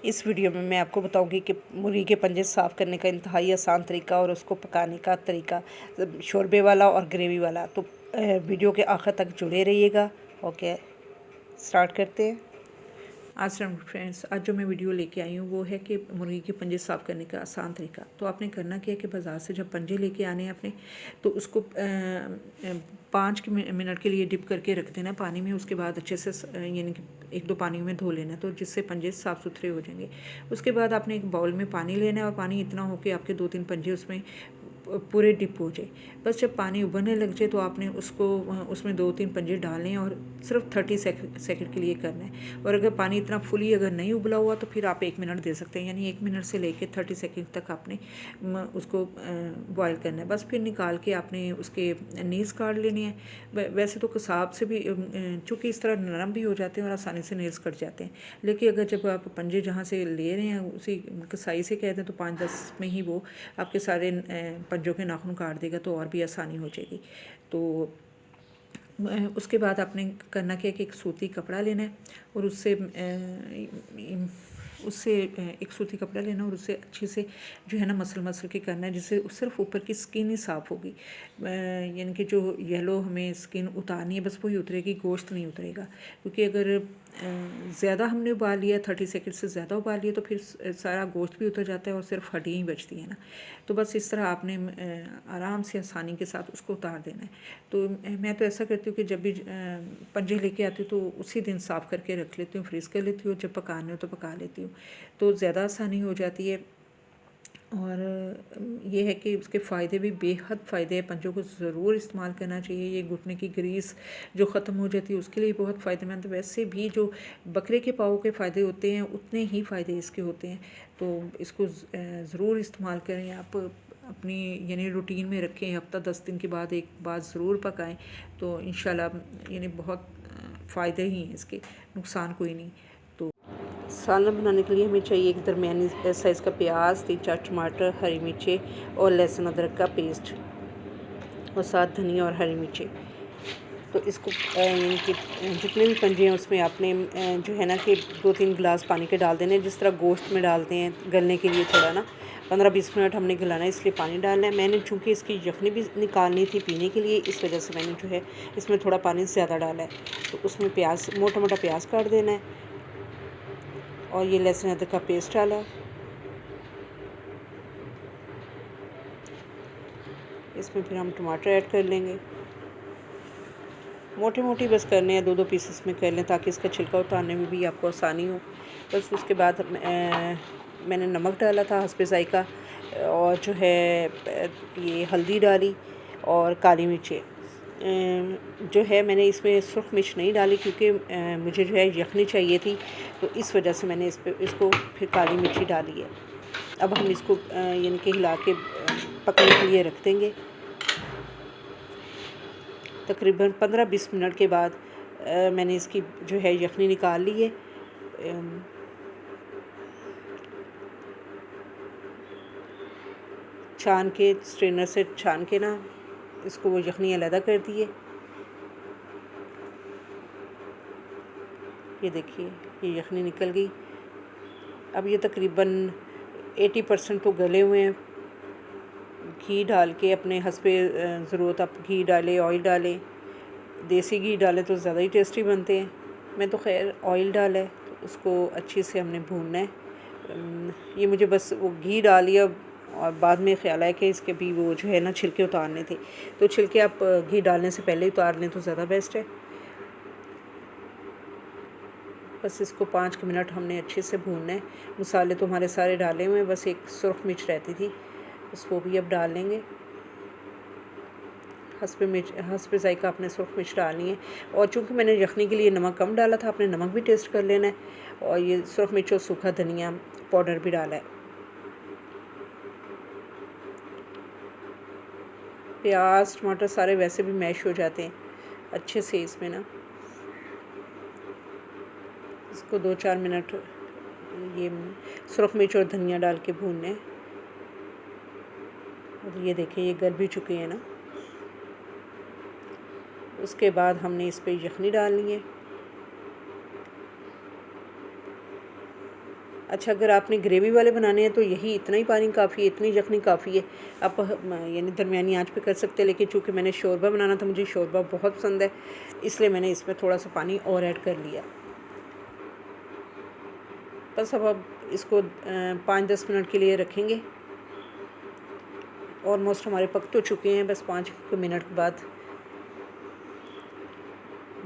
इस वीडियो में मैं आपको बताऊंगी कि मुर्गी के पंजे साफ़ करने का इंतहाई आसान तरीका और उसको पकाने का तरीका, शोरबे वाला और ग्रेवी वाला। तो वीडियो के आखिर तक जुड़े रहिएगा। ओके, स्टार्ट करते हैं। अस्सलाम फ्रेंड्स, आज जो मैं वीडियो लेके आई हूँ वो है कि मुर्गी के पंजे साफ़ करने का आसान तरीका। तो आपने करना क्या है कि बाज़ार से जब पंजे लेके आने हैं अपने, तो उसको 5 मिनट के लिए डिप करके रख देना पानी में। उसके बाद अच्छे से यानी कि 1-2 पानी में धो लेना, तो जिससे पंजे साफ़ सुथरे हो जाएंगे। उसके बाद आपने एक बाउल में पानी लेना है और पानी इतना हो कि आपके 2-3 पंजे उसमें पूरे डिप हो जाए। बस जब पानी उबलने लग जाए तो आपने उसको उसमें 2-3 पंजे डालने हैं और सिर्फ 30 सेकंड के लिए करना है। और अगर पानी इतना फुली अगर नहीं उबला हुआ तो फिर आप 1 मिनट दे सकते हैं, यानी 1 मिनट से लेकर 30 सेकंड तक आपने उसको बॉयल करना है। बस फिर निकाल के आपने उसके नेल्स काट लेने हैं। वैसे तो कसाब से भी चूँकि इस तरह नरम भी हो जाते हैं और आसानी से नेल्स कट जाते हैं, लेकिन अगर जब आप पंजे जहाँ से ले रहे हैं उसी कसाई से कह दें तो 5-10 में ही वो आपके सारे पंजों के नाखून काट देगा, तो और भी आसानी हो जाएगी। तो उसके बाद आपने करना क्या है कि एक सूती कपड़ा लेना है और उससे एक सूती कपड़ा लेना और उससे अच्छे से जो है ना मसल के करना है, जिससे सिर्फ ऊपर की स्किन ही साफ़ होगी। यानी कि जो येलो हमें स्किन उतारनी है बस वही उतरेगी, गोश्त नहीं उतरेगा। क्योंकि अगर ज़्यादा हमने उबाल लिया, 30 सेकंड से ज़्यादा उबाल लिया, तो फिर सारा गोश्त भी उतर जाता है और सिर्फ हड्डियाँ ही बचती हैं ना। तो बस इस तरह आपने आराम से आसानी के साथ उसको उतार देना है। तो मैं तो ऐसा करती हूँ कि जब भी पंजे लेके आती हूँ तो उसी दिन साफ़ करके रख लेती हूँ, फ्रीज़ कर लेती हूँ, जब पकाने हो तो पका लेती हूँ, तो ज़्यादा आसानी हो जाती है। और ये है कि उसके फ़ायदे भी बेहद फ़ायदे हैं। पंजों को ज़रूर इस्तेमाल करना चाहिए। ये घुटने की ग्रीस जो ख़त्म हो जाती है उसके लिए बहुत फ़ायदेमंद। वैसे भी जो बकरे के पाँव के फ़ायदे होते हैं उतने ही फ़ायदे इसके होते हैं। तो इसको ज़रूर इस्तेमाल करें आप, अपनी यानी रूटीन में रखें। हफ़्ता 10 दिन के बाद एक बार ज़रूर पकाएं, तो इंशाल्लाह यानी बहुत फ़ायदे ही हैं इसके, नुकसान कोई नहीं। तो सालन बनाने के लिए हमें चाहिए एक दरमियानी साइज़ का प्याज, 3-4 टमाटर, हरी मिर्चें और लहसुन अदरक का पेस्ट और साथ धनिया और हरी मिर्चें। तो इसको यानी कि जितने भी पंजे हैं उसमें आपने जो है ना कि 2-3 गिलास पानी के डाल देने, जिस तरह गोश्त में डालते हैं गलने के लिए थोड़ा ना 15-20 मिनट हमने गलाना है, इसलिए पानी डालना है। मैंने चूँकि इसकी यखनी भी निकालनी थी पीने के लिए, इस वजह से मैंने जो है इसमें थोड़ा पानी ज़्यादा डाला है। तो उसमें प्याज, मोटा प्याज काट देना है और ये लहसुन अदरक का पेस्ट डाला। इसमें फिर हम टमाटर ऐड कर लेंगे। मोटी बस करने हैं, 2-2 पीसेस में कर लें ताकि इसका छिलका उतारने में भी आपको आसानी हो। बस उसके बाद मैंने नमक डाला था हस्बे ज़ायक़ा, और जो है ये हल्दी डाली और काली मिर्चें। जो है मैंने इसमें सुर्ख मिर्च नहीं डाली क्योंकि मुझे जो है यखनी चाहिए थी, तो इस वजह से मैंने इसको फिर काली मिर्ची डाली है। अब हम इसको यानी कि हिला के पकने के लिए रख देंगे। तकरीबन 15-20 मिनट के बाद मैंने इसकी जो है यखनी निकाल ली है। छान के, स्ट्रेनर से छान के ना इसको वो यखनी अलहदा कर दी है। ये देखिए, ये यखनी निकल गई। अब ये तकरीबन 80% तो गले हुए हैं। घी डाल के अपने हस्बे ज़रूरत आप घी डालें, ऑयल डालें। देसी घी डालें तो ज़्यादा ही टेस्टी बनते हैं। मैं तो खैर ऑयल डाला है, तो उसको अच्छे से हमने भूनना है। ये मुझे बस वो घी डाल लिया और बाद में ख़्याल आया कि इसके भी वो जो है ना छिलके उतारने थे, तो छिलके आप घी डालने से पहले ही उतार लें तो ज़्यादा बेस्ट है। बस इसको 5 मिनट हमने अच्छे से भूनना है। मसाले तो हमारे सारे डाले हुए हैं, बस एक सुर्ख मिर्च रहती थी, उसको भी अब डाल लेंगे। हस्बे ज़ायक़ा आपने सुर्ख मिर्च डालनी है, और चूँकि मैंने यखनी के लिए नमक कम डाला था, आपने नमक भी टेस्ट कर लेना है। और ये सुर्ख मिर्च और सूखा धनिया पाउडर भी डाला है। प्याज टमाटर सारे वैसे भी मैश हो जाते हैं अच्छे से इसमें ना। इसको 2-4 मिनट ये सुर्ख मिर्च और धनिया डाल के भूनने हैं। और ये देखिए ये गल भी चुके हैं ना। उसके बाद हमने इस पर यखनी डालनी है। अच्छा, अगर आपने ग्रेवी वाले बनाने हैं तो यही इतना ही पानी काफ़ी है, इतनी यखनी काफ़ी है। आप यानी दरमियानी आंच पे कर सकते हैं, लेकिन चूँकि मैंने शोरबा बनाना था, मुझे शोरबा बहुत पसंद है, इसलिए मैंने इसमें थोड़ा सा पानी और ऐड कर लिया। बस अब इसको 5-10 मिनट के लिए रखेंगे। ऑलमोस्ट हमारे पक तो चुके हैं, बस 5 मिनट के बाद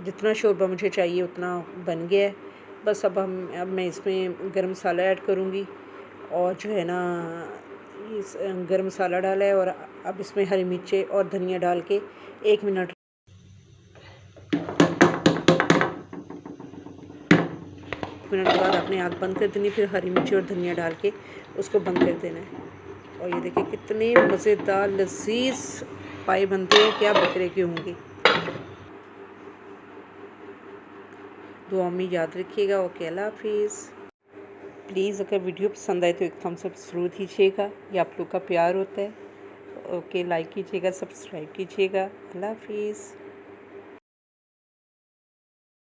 जितना शोरबा मुझे चाहिए उतना बन गया है। बस अब मैं इसमें गरम मसाला ऐड करूँगी, और जो है ना इस गरम मसाला डाला है, और अब इसमें हरी मिर्चें और धनिया डाल के 1 मिनट के बाद आपने आग बंद कर देनी, फिर हरी मिर्ची और धनिया डाल के उसको बंद कर देना है। और ये देखिए कितने मज़ेदार लज़ीज़ पाए बनते हैं, क्या बकरे के होंगे। दुआ में याद रखिएगा। ओके, अल्लाह हाफिज़। प्लीज़ अगर वीडियो पसंद आए तो एक थम्स अप ज़रूर दीजिएगा, ये आप लोग का प्यार होता है। ओके, लाइक कीजिएगा, सब्सक्राइब कीजिएगा। अल्लाह हाफिज़।